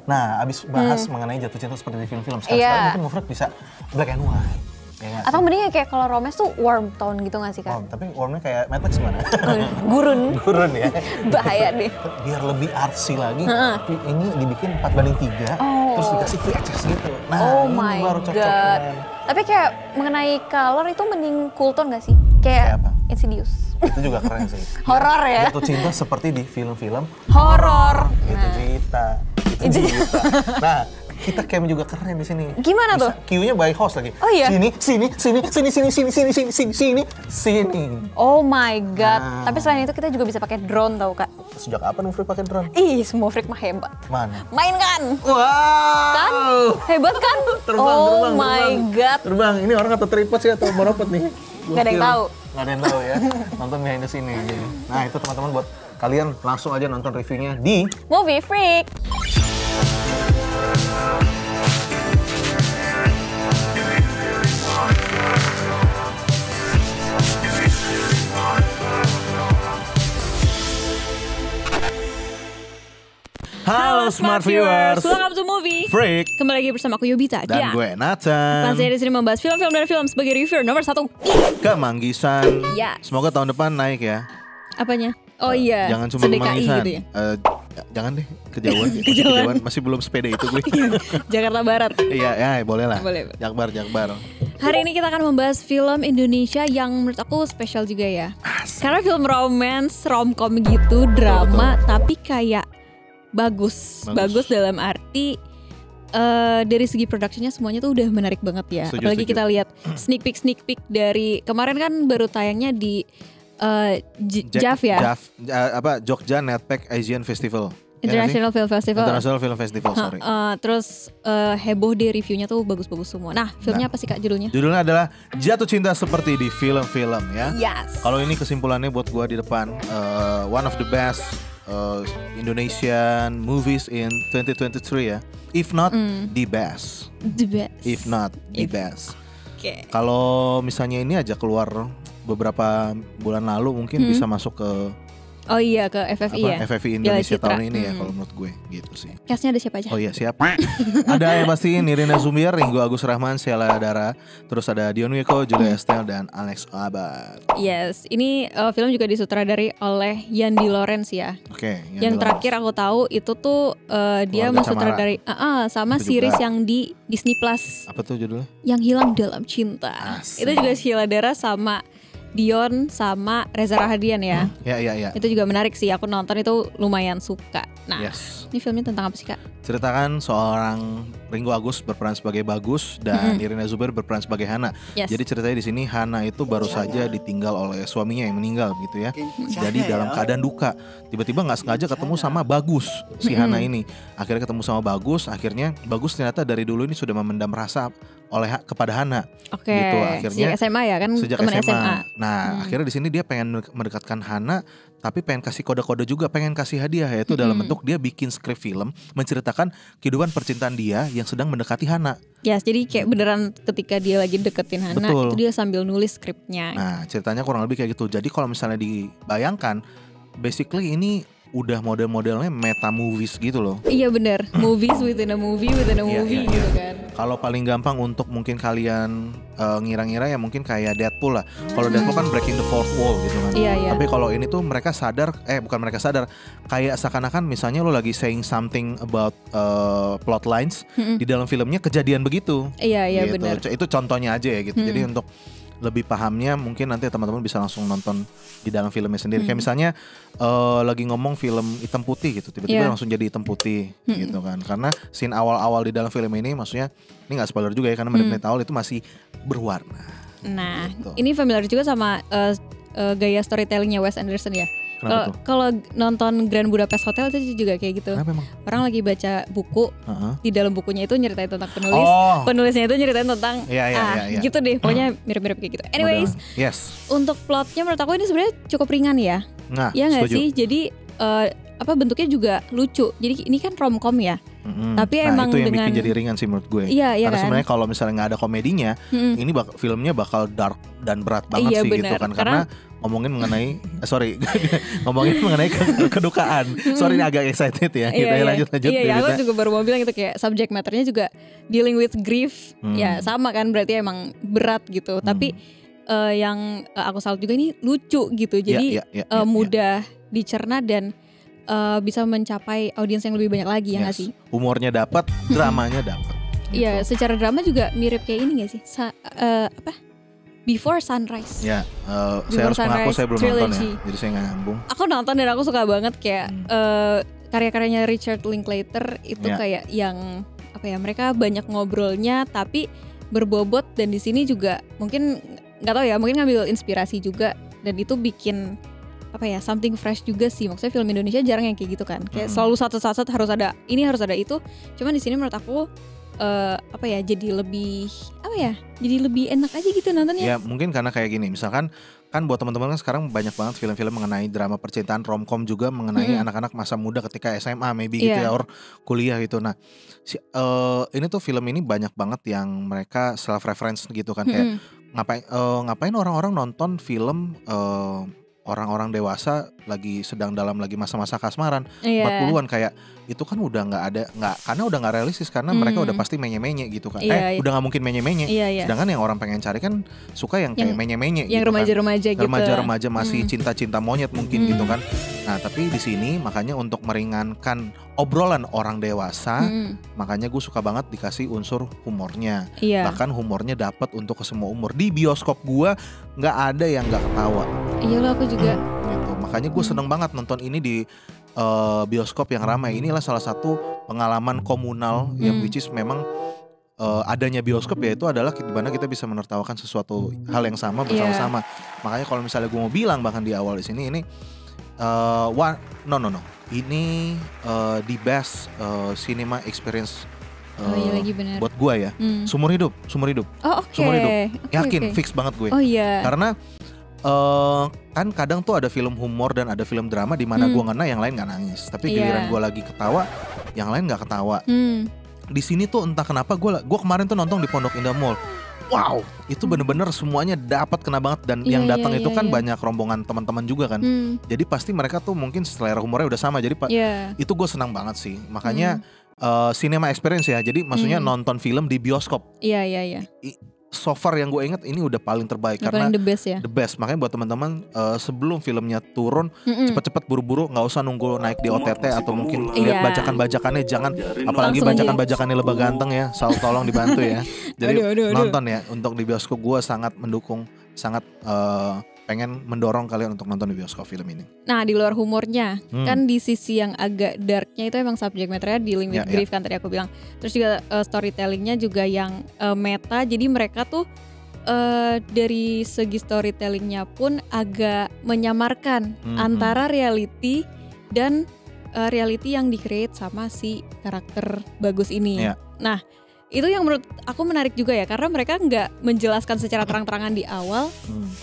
Nah, abis bahas mengenai jatuh cinta seperti di film-film, sekarang mungkin Mufrek bisa black and white. Ya, atau mending kayak kalau romance tuh warm tone gitu gak sih Kak? Tapi warmnya kayak Matrix gimana? Gurun. Gurun ya. Bahaya deh. Biar lebih artsy lagi, tapi ini dibikin 4:3, terus dikasih free access gitu. Nah, ini baru cocok. Tapi kayak mengenai color itu mending cool tone gak sih? Kayak apa? Insidious. Itu juga keren sih. Horor ya? Jatuh cinta seperti di film-film horor. Itu cerita. Nah, kita cam juga keren di sini. Gimana tuh? Cue-nya by host lagi. Oh iya. Sini. Oh my god. Tapi selain itu kita juga bisa pakai drone tau Kak. Sejak kapan Mufrek pakai drone? Ih, semua freak mah hebat. Mana? Main kan? Wow. Kan? Hebat kan? Terbang. God. Terbang. Ini orang atau tripod sih atau monopod nih? Gak ada yang tahu. Gak ada yang tahu ya. Nonton behind the scene nih. Nah, itu teman-teman buat kalian langsung aja nonton reviewnya di Movie Freak. Halo Smart Viewers, welcome to Movie Freak. Kembali lagi bersama aku Yobita dan gue Nathan. Saya di sini membahas film-film dan film sebagai reviewer nomor 1 Kemanggisan. Yes. Semoga tahun depan naik ya. Apanya? Oh iya. Jangan cuma Kemanggisan. Gitu ya? Jangan deh, kejauhan. Masih belum sepeda itu gue. Jakarta Barat. Iya, ya boleh lah. Boleh. Jakbar. Hari ini kita akan membahas film Indonesia yang menurut aku spesial juga ya. Karena film romance, romcom gitu, drama, tapi kayak bagus dalam arti dari segi productionnya semuanya tuh udah menarik banget ya. Apalagi kita lihat sneak peek dari kemarin kan baru tayangnya di JAF ya. Jogja Netpack Asian Festival. International Film Festival. Sorry. Terus heboh deh reviewnya tuh bagus-bagus semua. Nah, filmnya apa sih Kak judulnya? Judulnya adalah Jatuh Cinta Seperti di Film-film ya. Yes. Kalau ini kesimpulannya buat gua di depan, one of the best Indonesian movies in 2023 ya. If not the best. If not the best. Okay. Kalau misalnya ini aja keluar beberapa bulan lalu mungkin bisa masuk ke oh iya ke FFI ya. FFI Indonesia tahun ini ya kalau menurut gue gitu sih. Castnya ada siapa aja? Oh iya siap. Ada yang pasti Nirina Zumir, Ringo Agus Rahman, Sheila Dara, terus ada Dion Wiko, Julia Estelle dan Alex Abad. Yes, ini film juga disutradari oleh Yandi Lawrence ya. Oke. Yang terakhir aku tahu itu tuh dia mensutradari sama series yang di Disney Plus. Apa tuh judulnya? Yang Hilang Dalam Cinta. Asik. Itu juga Sheila Dara sama Dion sama Reza Rahadian ya. Ya. Itu juga menarik sih, aku nonton itu lumayan suka. Nah, ini filmnya tentang apa sih Kak? Ceritakan seorang Ringo Agus berperan sebagai Bagus dan Nirina Zubir berperan sebagai Hana. Jadi ceritanya di sini Hana itu baru saja ditinggal oleh suaminya yang meninggal gitu ya. Jadi dalam keadaan duka, tiba-tiba nggak sengaja ketemu sama Bagus si Hana ini. Akhirnya ketemu sama Bagus, akhirnya Bagus ternyata dari dulu ini sudah memendam rasa kepada Hana. Oke. Gitu akhirnya sejak SMA ya kan, teman SMA. Nah, akhirnya di sini dia pengen mendekatkan Hana, tapi pengen kasih kode-kode juga, pengen kasih hadiah, yaitu dalam bentuk dia bikin skrip film menceritakan kehidupan percintaan dia yang sedang mendekati Hana. Ya, jadi kayak beneran ketika dia lagi deketin Hana, itu dia sambil nulis skripnya. Nah, ceritanya kurang lebih kayak gitu. Jadi kalau misalnya dibayangkan, basically ini udah model-modelnya meta movies gitu loh. Iya benar, movies within a movie gitu kan. Kalau paling gampang untuk mungkin kalian ngira-ngira ya mungkin kayak Deadpool lah. Kalau Deadpool kan breaking the fourth wall gitu kan. Iya. Tapi kalau ini tuh mereka sadar, bukan mereka sadar, kayak seakan-akan misalnya lo lagi saying something about plot lines di dalam filmnya kejadian begitu. Iya gitu. benar. Itu contohnya aja ya gitu. Jadi untuk lebih pahamnya mungkin nanti teman-teman bisa langsung nonton di dalam filmnya sendiri. Kayak misalnya lagi ngomong film hitam putih gitu, tiba-tiba langsung jadi hitam putih gitu kan. Karena scene awal-awal di dalam film ini, maksudnya ini nggak spoiler juga ya, karena menit-menit awal itu masih berwarna. Nah, gitu. Ini familiar juga sama gaya storytellingnya Wes Anderson ya. Kalau nonton Grand Budapest Hotel itu juga kayak gitu. Orang lagi baca buku, di dalam bukunya itu nyeritain tentang penulis, penulisnya itu nyeritain tentang gitu deh, pokoknya mirip-mirip kayak gitu. Anyways, untuk plotnya menurut aku ini sebenarnya cukup ringan ya. Nah, ya nggak sih? Jadi bentuknya juga lucu. Jadi ini kan romcom ya. Tapi emang itu yang dengan bikin jadi ringan sih menurut gue. Iya, Karena kan? sebenarnya kalau misalnya nggak ada komedinya, ini filmnya bakal dark dan berat banget sih bener. gitu kan. Karena ngomongin mengenai ngomongin mengenai kedukaan. Sorry ini agak excited ya. Lanjut. Iya, aku juga baru mau bilang itu kayak subject matternya juga dealing with grief. Ya sama kan, berarti emang berat gitu. Tapi yang aku salut juga ini lucu gitu. Jadi mudah dicerna dan bisa mencapai audiens yang lebih banyak lagi, ya nggak sih? Humornya dapat, dramanya dapat. Iya, secara drama juga mirip kayak ini nggak sih? Before Sunrise. Ya, saya harus mengaku saya belum nonton ya, jadi saya nggak nyambung. Aku nonton dan aku suka banget kayak karya-karyanya Richard Linklater itu kayak yang mereka banyak ngobrolnya tapi berbobot, dan di sini juga mungkin nggak tahu ya, mungkin ngambil inspirasi juga, dan itu bikin something fresh juga sih. Maksudnya film Indonesia jarang yang kayak gitu kan, kayak selalu satu harus ada ini, harus ada itu. Cuman di sini menurut aku jadi lebih jadi lebih enak aja gitu nontonnya. Ya mungkin karena kayak gini, misalkan kan buat teman-teman kan sekarang banyak banget film-film mengenai drama percintaan, romcom juga mengenai anak-anak masa muda ketika SMA maybe gitu ya, or kuliah gitu. Nah ini tuh film ini banyak banget yang mereka self reference gitu kan, kayak ngapain orang-orang nonton film orang-orang dewasa sedang dalam masa-masa kasmaran 40-an, kayak itu kan udah karena udah nggak realistis, karena mereka udah pasti menye-menye gitu kan. Udah nggak mungkin menye-menye. Sedangkan yang orang pengen cari kan suka yang kayak menye-menye yang gitu remaja-remaja kan. Remaja-remaja masih cinta-cinta monyet mungkin gitu kan. Nah tapi di sini makanya untuk meringankan obrolan orang dewasa, makanya gue suka banget dikasih unsur humornya. Bahkan humornya dapat untuk ke semua umur. Di bioskop gue nggak ada yang nggak ketawa. Iya loh, aku juga. Gitu. Makanya gue seneng banget nonton ini di bioskop yang ramai. Inilah salah satu pengalaman komunal yang which is memang adanya bioskop ya itu adalah dimana kita bisa menertawakan sesuatu hal yang sama bersama-sama. Makanya kalau misalnya gue mau bilang bahkan di awal di sini ini ini the best cinema experience buat gue ya. Seumur hidup. Seumur hidup. Yakin fix banget gue. Karena kan kadang tuh ada film humor dan ada film drama di mana gue ngena, yang lain nggak nangis. Tapi giliran gue lagi ketawa, yang lain nggak ketawa. Di sini tuh entah kenapa gue kemarin tuh nonton di Pondok Indah Mall. Wow, itu bener-bener semuanya dapat kena banget, dan yang datang itu kan banyak rombongan teman-teman juga kan. Jadi pasti mereka tuh mungkin selera humornya udah sama. Jadi itu gue senang banget sih. Makanya cinema experience ya. Jadi maksudnya nonton film di bioskop. Iya. So far yang gue inget ini udah paling terbaik, karena the best ya. The best. Makanya buat teman-teman sebelum filmnya turun cepet-cepet buru-buru, nggak usah nunggu naik di OTT atau mungkin lihat bajakan-bajakannya, jangan, apalagi bajakan-bajakannya Lebah Ganteng ya, tolong dibantu ya. Jadi nonton ya, untuk di bioskop gue sangat mendukung, sangat pengen mendorong kalian untuk nonton di bioskop film ini. Nah di luar humornya kan di sisi yang agak darknya itu emang subject matternya dealing with grief kan tadi aku bilang. Terus juga storytellingnya juga yang meta. Jadi mereka tuh dari segi storytellingnya pun agak menyamarkan antara reality dan reality yang di-create sama si karakter Bagus ini. Nah itu yang menurut aku menarik juga ya, karena mereka nggak menjelaskan secara terang-terangan di awal.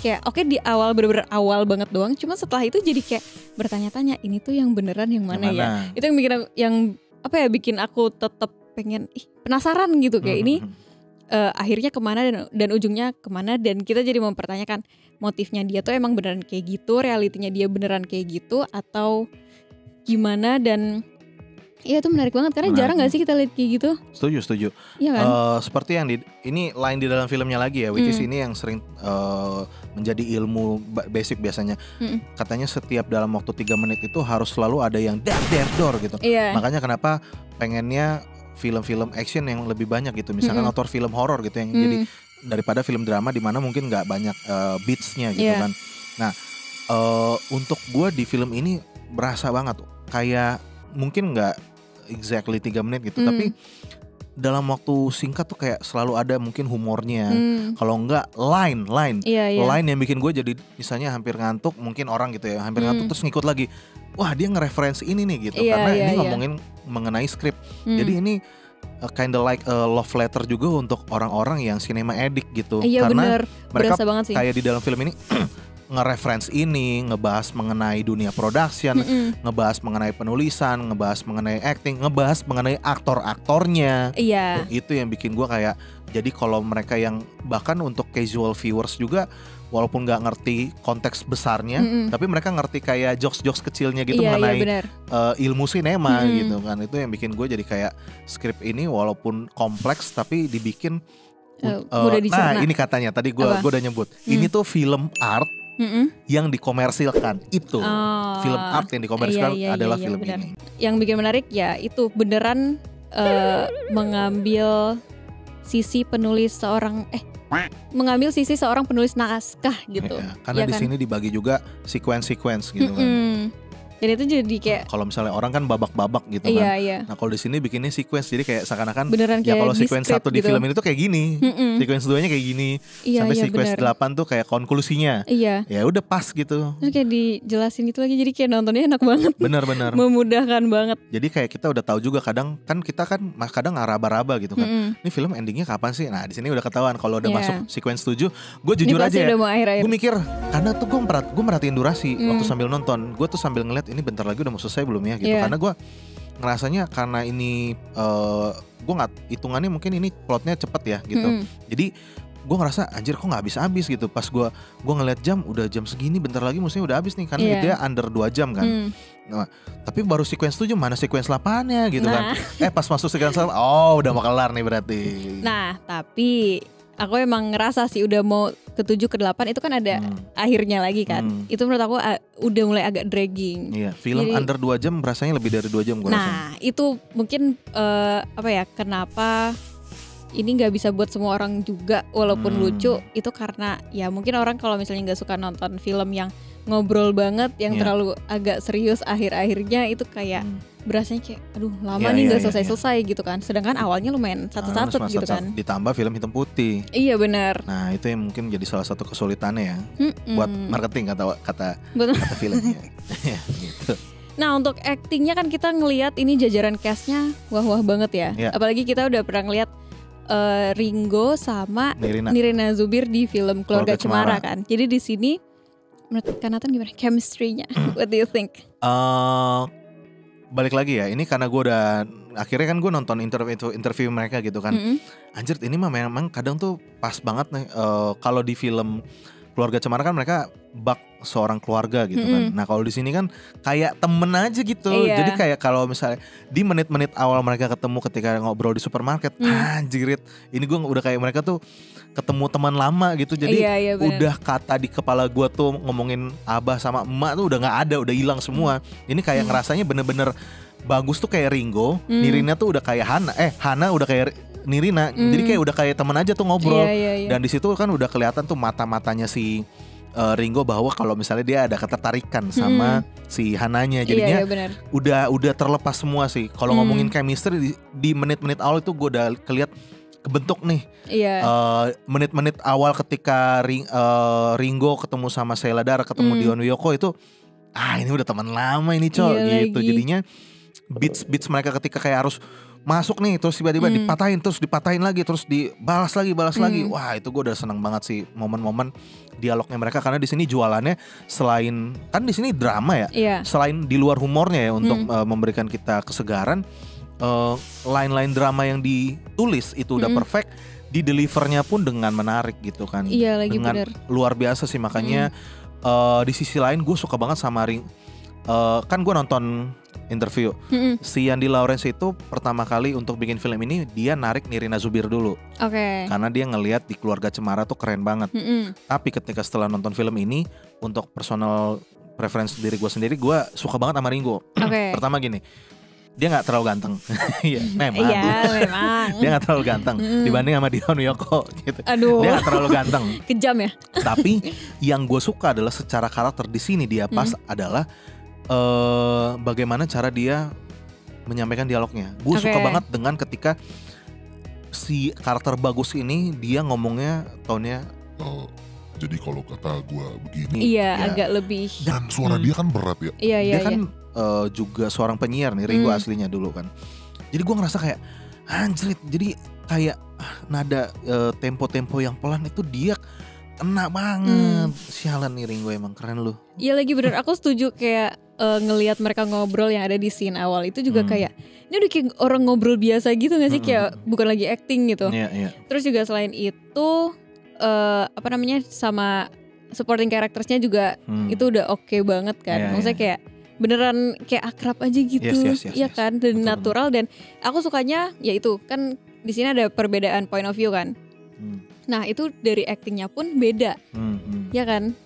Kayak di awal bener-bener awal banget doang, cuma setelah itu jadi kayak bertanya-tanya, ini tuh yang beneran yang mana ya. Itu yang bikin aku tetap pengen penasaran gitu, kayak ini akhirnya kemana dan ujungnya kemana, dan kita jadi mempertanyakan motifnya dia tuh emang beneran kayak gitu, realitinya dia beneran kayak gitu atau gimana. Dan iya itu menarik banget, karena jarang gak sih kita lihat kayak gitu. Setuju. Iya kan? Seperti yang ini lain di dalam filmnya lagi ya, which is ini yang sering menjadi ilmu basic biasanya. Katanya setiap dalam waktu 3 menit itu harus selalu ada yang door gitu. Makanya kenapa pengennya film-film action yang lebih banyak gitu. Misalkan autor film horor gitu yang jadi daripada film drama di mana mungkin gak banyak beatsnya gitu kan. Nah untuk gue di film ini berasa banget kayak mungkin gak exactly 3 menit gitu, tapi dalam waktu singkat tuh kayak selalu ada mungkin humornya. Kalau enggak line yang bikin gue jadi misalnya hampir ngantuk, mungkin orang gitu ya hampir ngantuk terus ngikut lagi, wah dia ngereferensi ini nih gitu, karena ini ngomongin mengenai skrip. Jadi ini kind of like a love letter juga untuk orang-orang yang cinema addict gitu. Iya, karena bener. Mereka banget sih. kayak di dalam film ini nge-reference ini, ngebahas mengenai dunia production, ngebahas mengenai penulisan, ngebahas mengenai acting, ngebahas mengenai aktor-aktornya. Iya. Itu yang bikin gue kayak, jadi kalau mereka yang bahkan untuk casual viewers juga, walaupun nggak ngerti konteks besarnya, tapi mereka ngerti kayak jokes-jokes kecilnya gitu mengenai ilmu sinema gitu kan. Itu yang bikin gue jadi kayak skrip ini walaupun kompleks tapi dibikin mudah dicerna. Nah ini katanya tadi gue udah nyebut, ini tuh film art yang dikomersilkan. Itu film art yang dikomersilkan adalah film bener. ini. Yang bikin menarik ya itu beneran mengambil sisi seorang penulis naskah gitu. Karena di sini dibagi juga sequence gitu kan. Dan itu jadi kayak kalau misalnya orang kan babak-babak gitu kan. Iya. Nah kalau di sini bikinnya sequence, jadi kayak seakan-akan beneran ya kayak kalau sequence 1 di gitu. film ini tuh kayak gini, sequence 2-nya kayak gini, sampai sequence 8 tuh kayak konklusinya. Iya. Ya udah pas gitu. Terus kayak dijelasin itu lagi, jadi kayak nontonnya enak banget. Benar-benar. Memudahkan banget. Jadi kayak kita udah tahu juga kadang ngaraba-raba gitu kan. Ini film endingnya kapan sih? Nah di sini udah ketahuan kalau udah masuk sequence 7. Gue jujur aja ya. Gue mikir karena tuh gue merhatiin durasi waktu sambil nonton. Gue tuh sambil ngeliat ini bentar lagi udah mau selesai belum ya gitu. Karena gue ngerasanya karena ini gue nggak hitungannya mungkin ini plotnya cepet ya gitu. Jadi gue ngerasa anjir kok nggak habis gitu. Pas gue ngeliat jam udah jam segini, bentar lagi mestinya udah habis nih karena dia under 2 jam kan. Nah, tapi baru sequence 7 mana sequence 8-nya gitu kan. Pas masuk sequence 8 udah mau kelar nih berarti. Nah tapi aku emang ngerasa sih udah mau ke 7 ke 8 itu kan ada akhirnya lagi kan. Itu menurut aku udah mulai agak dragging. Iya, film jadi, under 2 jam rasanya lebih dari 2 jam gue rasa. Nah, itu mungkin kenapa ini nggak bisa buat semua orang juga walaupun lucu, itu karena ya mungkin orang kalau misalnya nggak suka nonton film yang ngobrol banget, yang terlalu agak serius akhir-akhirnya itu kayak berasanya kayak aduh lama nih nggak selesai-selesai gitu kan. Sedangkan awalnya lumain satu-satu gitu kan. Ditambah film hitam putih. Iya benar. Nah itu yang mungkin jadi salah satu kesulitannya ya buat marketing kata filmnya. Gitu. Nah untuk actingnya kan kita ngelihat ini jajaran castnya wah banget ya. Apalagi kita udah pernah ngelihat Ringo sama Nirina Zubir di film Keluarga Cemara kan. Jadi di sini menurut Kanatan gimana chemistry-nya? What do you think? Balik lagi ya, ini karena gue udah akhirnya kan gue nonton interview mereka gitu kan. Anjir ini mah memang kadang tuh pas banget nih. Kalau di film Keluarga Cemara kan mereka bak seorang keluarga gitu kan. Nah kalau di sini kan kayak temen aja gitu. Jadi kayak kalau misalnya di menit-menit awal mereka ketemu ketika ngobrol di supermarket, anjirit, ini gue udah kayak mereka tuh ketemu teman lama gitu. Jadi udah kata di kepala gue tuh ngomongin abah sama emak tuh udah nggak ada, udah hilang semua. Ini kayak ngerasanya bener-bener bagus tuh kayak Ringo, Nirina tuh udah kayak Hana udah kayak Nirina, jadi kayak udah kayak teman aja tuh ngobrol. Dan di situ kan udah kelihatan tuh mata-matanya si Ringo bahwa kalau misalnya dia ada ketertarikan sama si Hananya, jadinya udah terlepas semua sih. Kalau ngomongin chemistry di menit-menit awal itu gue udah keliat kebentuk nih. Menit-menit awal ketika Ringo ketemu sama Sheila Dara, ketemu Dion Wiyoko itu, ini udah teman lama ini gitu. Jadinya beats mereka ketika kayak harus masuk nih terus tiba-tiba dipatahin lagi terus dibalas lagi. Wah itu gue udah seneng banget sih momen-momen dialognya mereka, karena di sini jualannya selain kan di sini drama ya, selain di luar humornya ya untuk memberikan kita kesegaran, line-line drama yang ditulis itu udah perfect, di delivernya pun dengan menarik gitu kan. Dengan luar biasa sih, makanya di sisi lain gue suka banget sama kan gue nonton interview si Andi Lawrence itu pertama kali untuk bikin film ini dia narik Nirina Zubir dulu, karena dia ngelihat di Keluarga Cemara tuh keren banget. Tapi ketika setelah nonton film ini, untuk personal preference diri gue sendiri, gue suka banget sama Ringo. Pertama gini, dia nggak terlalu ganteng. memang dia nggak terlalu ganteng dibanding sama Dion Wiyoko gitu. Dia nggak terlalu ganteng, kejam ya. Tapi yang gue suka adalah secara karakter di sini dia pas adalah bagaimana cara dia menyampaikan dialognya. Gue suka banget dengan ketika si karakter bagus ini dia ngomongnya tone-nya jadi kalau kata gue begini, agak lebih, dan suara dia kan berat ya. Dia kan juga seorang penyiar nih, Ringo aslinya dulu kan. Jadi gue ngerasa kayak anjrit, jadi kayak nada tempo-tempo yang pelan itu dia kena banget. Sialan nih Ringo, emang keren lu. Iya lagi bener, aku setuju kayak ngelihat mereka ngobrol yang ada di scene awal itu juga kayak ini udah kayak orang ngobrol biasa gitu gak sih, kayak bukan lagi acting gitu. Terus juga selain itu sama supporting karakternya juga itu udah oke banget kan. Maksudnya kayak beneran kayak akrab aja gitu, iya kan, dan betul, natural. Dan aku sukanya ya itu kan di sini ada perbedaan point of view kan. Nah itu dari actingnya pun beda, ya kan.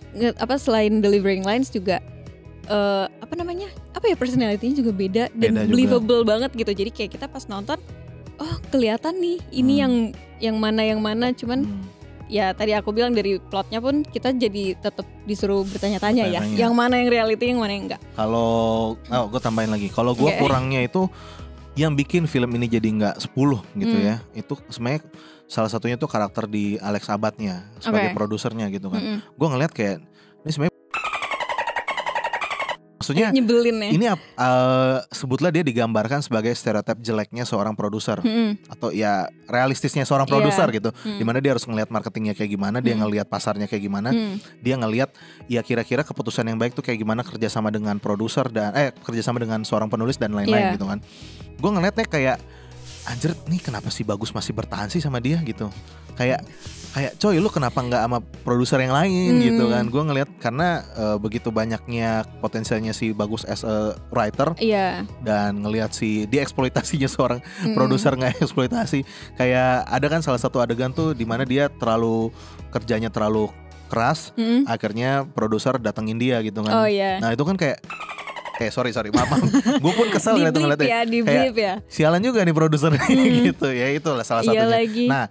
Selain delivering lines juga personality-nya juga beda dan believable banget gitu. Jadi kayak kita pas nonton, oh kelihatan nih ini yang mana cuman. Ya tadi aku bilang dari plotnya pun kita jadi tetap disuruh bertanya-tanya ya. Yang mana yang reality, yang mana yang enggak. Kalau gue tambahin lagi. Kalau gue kurangnya itu yang bikin film ini jadi enggak 10 gitu ya. Itu sebenarnya salah satunya tuh karakter di Alex Abadnya sebagai produsernya gitu kan. Gue ngeliat kayak ini sebenarnya maksudnya nyebelin ya. Ini sebutlah dia digambarkan sebagai stereotip jeleknya seorang produser atau ya realistisnya seorang produser gitu. Dimana dia harus ngelihat marketingnya kayak gimana, dia ngelihat pasarnya kayak gimana, dia ngelihat ya kira-kira keputusan yang baik tuh kayak gimana kerjasama dengan produser dan kerjasama dengan seorang penulis dan lain-lain gitu kan. Gue ngeliatnya kayak anjir nih kenapa sih Bagus masih bertahan sih sama dia gitu. Kayak coy lu kenapa gak sama produser yang lain gitu kan. Gue ngeliat karena begitu banyaknya potensialnya si Bagus as a writer dan ngelihat si dia eksploitasinya seorang produser gak eksploitasi. Kayak ada kan salah satu adegan tuh dimana dia kerjanya terlalu keras, akhirnya produser datengin dia gitu kan. Nah itu kan kayak sorry maaf. Gue pun kesel ngeliatnya. Kayak sialan juga nih produser gitu ya, itulah salah satunya. Nah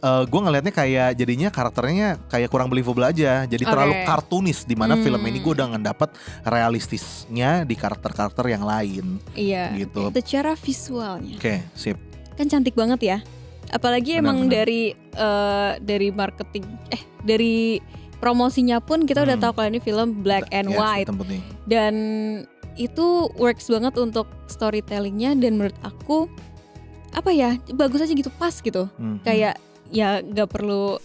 gue ngelihatnya kayak jadinya karakternya kayak kurang believable aja. Jadi terlalu kartunis. Dimana film ini gue udah ngedapet realistisnya di karakter-karakter yang lain. Iya gitu. Secara visualnya sip. Kan cantik banget ya. Apalagi emang dari marketing dari promosinya pun kita udah tahu kalau ini film black and white. Dan itu works banget untuk storytellingnya. Dan menurut aku bagus aja gitu, pas gitu. Kayak ya gak perlu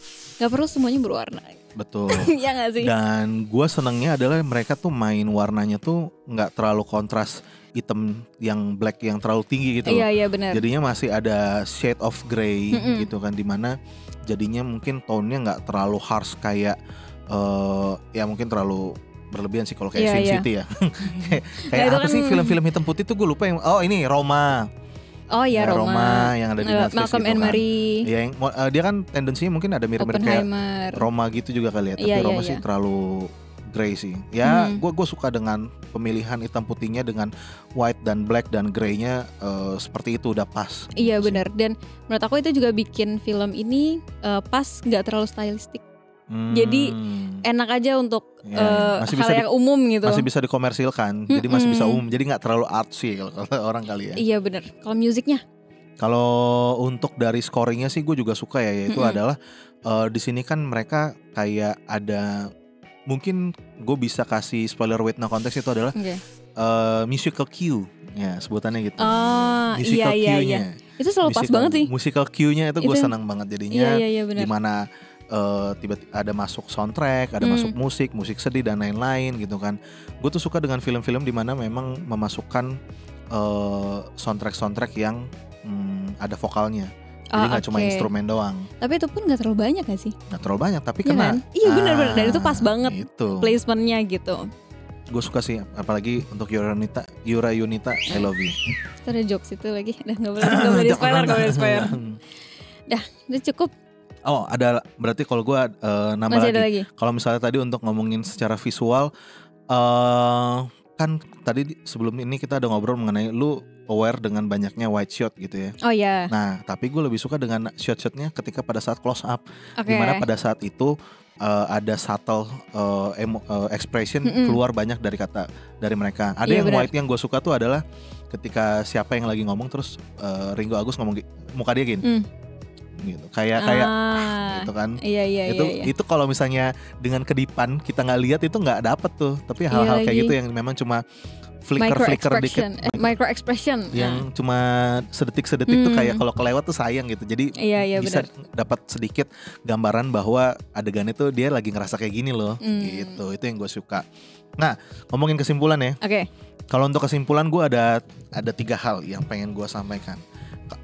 semuanya berwarna. Betul. Ya gak sih? Dan gue senengnya adalah mereka tuh main warnanya tuh gak terlalu kontras hitam yang black yang terlalu tinggi gitu. Iya benar. Jadinya masih ada shade of grey gitu kan, dimana jadinya mungkin tone-nya gak terlalu harsh kayak ya mungkin terlalu berlebihan sih kalau kayak Sin City ya. kayak apa sih film-film hitam putih tuh gue lupa yang ini Roma. Oh iya Roma yang ada di Netflix Malcolm gitu and kan. Marie. Ya, dia kan tendensinya mungkin ada mirip-mirip kayak Roma gitu juga kali ya. Tapi Roma sih terlalu grey sih. Ya gue suka dengan pemilihan hitam putihnya dengan white dan black dan grey-nya seperti itu udah pas. Iya benar. Dan menurut aku itu juga bikin film ini pas, gak terlalu stylistik. Jadi enak aja untuk hal yang umum gitu. Masih bisa dikomersilkan. Jadi masih bisa umum. Jadi gak terlalu artsy kalau orang kali ya. Iya benar. Kalau musiknya? Kalau untuk dari scoringnya sih gue juga suka ya. Yaitu adalah di sini kan mereka kayak ada, mungkin gue bisa kasih spoiler with no context, itu adalah musical cue. Ya sebutannya gitu. Musical cue-nya. Itu selalu pas banget sih. Musical cue-nya itu gue senang banget jadinya. Dimana tiba-tiba ada masuk soundtrack, ada masuk musik sedih dan lain-lain gitu kan. Gue tuh suka dengan film-film dimana memang memasukkan soundtrack yang ada vokalnya. Jadi gak cuma instrumen doang. Tapi itu pun gak terlalu banyak gak sih? Gak terlalu banyak tapi kena. Iya benar-benar, dan itu pas banget itu placementnya gitu. Gue suka sih, apalagi untuk Yura Yunita, I love you. Itu ada jokes itu lagi. Udah gak boleh di spoiler. Dah, udah cukup. Oh ada, berarti kalau gue nambah lagi. Kalau misalnya tadi untuk ngomongin secara visual, kan tadi sebelum ini kita ada ngobrol mengenai lu aware dengan banyaknya white shot gitu ya. Oh iya. Nah tapi gue lebih suka dengan shot-shotnya ketika pada saat close up, dimana pada saat itu ada subtle expression keluar banyak dari mereka. Ada yang white yang gue suka tuh adalah ketika siapa yang lagi ngomong terus Ringo Agus ngomong muka dia gini. Gitu. Kayak gitu kan. Iya. Itu kalau misalnya dengan kedipan kita nggak lihat itu nggak dapet tuh. Tapi hal-hal kayak gitu yang memang cuma flicker dikit, micro expression yang cuma sedetik tuh kayak kalau kelewat tuh sayang gitu. Jadi bisa dapat sedikit gambaran bahwa adegan itu dia lagi ngerasa kayak gini loh, gitu. Itu yang gue suka. Nah, ngomongin kesimpulan ya. Oke. Kalau untuk kesimpulan gue ada 3 hal yang pengen gue sampaikan.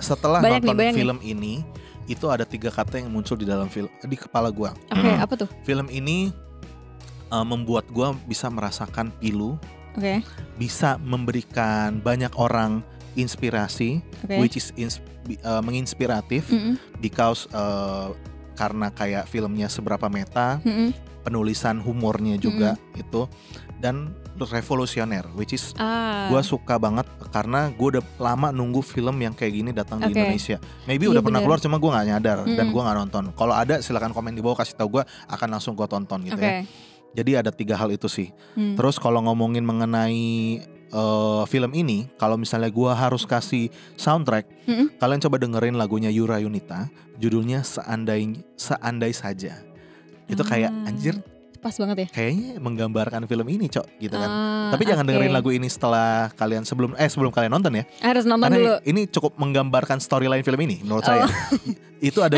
Setelah nonton film ini, itu ada 3 kata yang muncul di dalam film, di kepala gue. Oke, apa tuh? Film ini membuat gue bisa merasakan pilu. Bisa memberikan banyak orang inspirasi, which is menginspiratif, because karena kayak filmnya seberapa meta, penulisan humornya juga itu, dan revolusioner, which is gue suka banget karena gue udah lama nunggu film yang kayak gini datang di Indonesia. Maybe udah pernah keluar cuma gue nggak nyadar dan gue nggak nonton. Kalau ada silakan komen di bawah, kasih tahu gue, akan langsung gue tonton gitu ya. Jadi ada 3 hal itu sih. Terus kalau ngomongin mengenai film ini, kalau misalnya gue harus kasih soundtrack, kalian coba dengerin lagunya Yura Yunita, judulnya Seandai Saja. Itu kayak anjir, pas banget ya. Kayaknya menggambarkan film ini, Cok, gitu kan. Tapi jangan dengerin lagu ini setelah kalian sebelum kalian nonton ya. Harus nonton karena dulu. Ini cukup menggambarkan storyline film ini menurut saya. Itu ada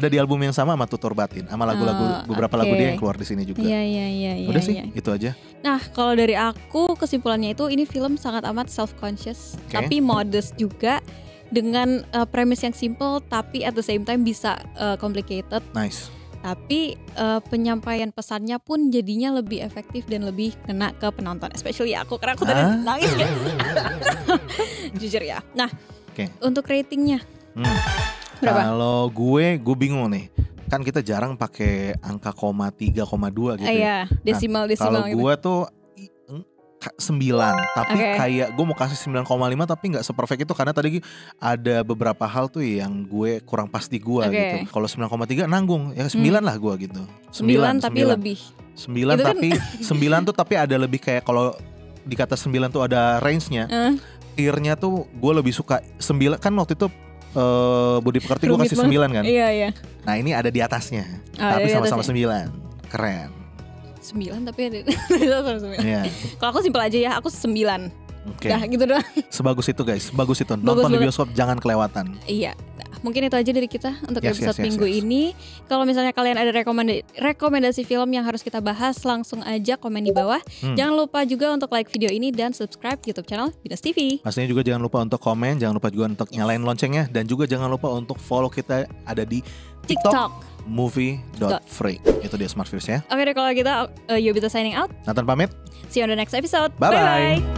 di album yang sama Tutur Batin, sama lagu-lagu beberapa lagu dia yang keluar di sini juga. Iya. Udah sih, itu aja. Nah, kalau dari aku kesimpulannya itu ini film sangat amat self conscious, tapi modest juga, dengan premis yang simple tapi at the same time bisa complicated. Nice. Tapi penyampaian pesannya pun jadinya lebih efektif dan lebih kena ke penonton, especially aku, karena aku tadi nangis ya. Jujur ya. Nah, untuk ratingnya berapa? Kalau gue bingung nih. Kan kita jarang pakai angka 3,2 gitu. Iya, desimal Kalau gitu. gue tuh 9, tapi kayak gue mau kasih 9,5 tapi nggak seperfect itu karena tadi ada beberapa hal tuh yang gue kurang pas di gue gitu. Kalau 9,3 nanggung ya 9 lah gue gitu. 9 tapi lebih. 9 itu tapi kan 9 tuh tapi ada lebih kayak kalau dikata 9 tuh ada range-nya. Tier-nya tuh gue lebih suka 9 kan waktu itu Budi Pekerti gue kasih 9 kan. Iya. Nah ini ada di atasnya, tapi sama-sama 9. Keren. 9 tapi ada 9. Kalau aku simpel aja ya, aku 9. Dah gitu doang. Sebagus itu guys, bagus itu. Nonton di bioskop jangan kelewatan. Iya. Mungkin itu aja dari kita untuk episode minggu ini. Kalau misalnya kalian ada rekomendasi film yang harus kita bahas, langsung aja komen di bawah. Jangan lupa juga untuk like video ini dan subscribe YouTube channel Binus TV. Pastinya juga jangan lupa untuk komen, jangan lupa juga untuk nyalain loncengnya, dan juga jangan lupa untuk follow kita ada di TikTok. movie.freak. Itu dia Smart Views ya. Oke deh, kalau gitu Yobita signing out. Nathan pamit. See you on the next episode. Bye-bye.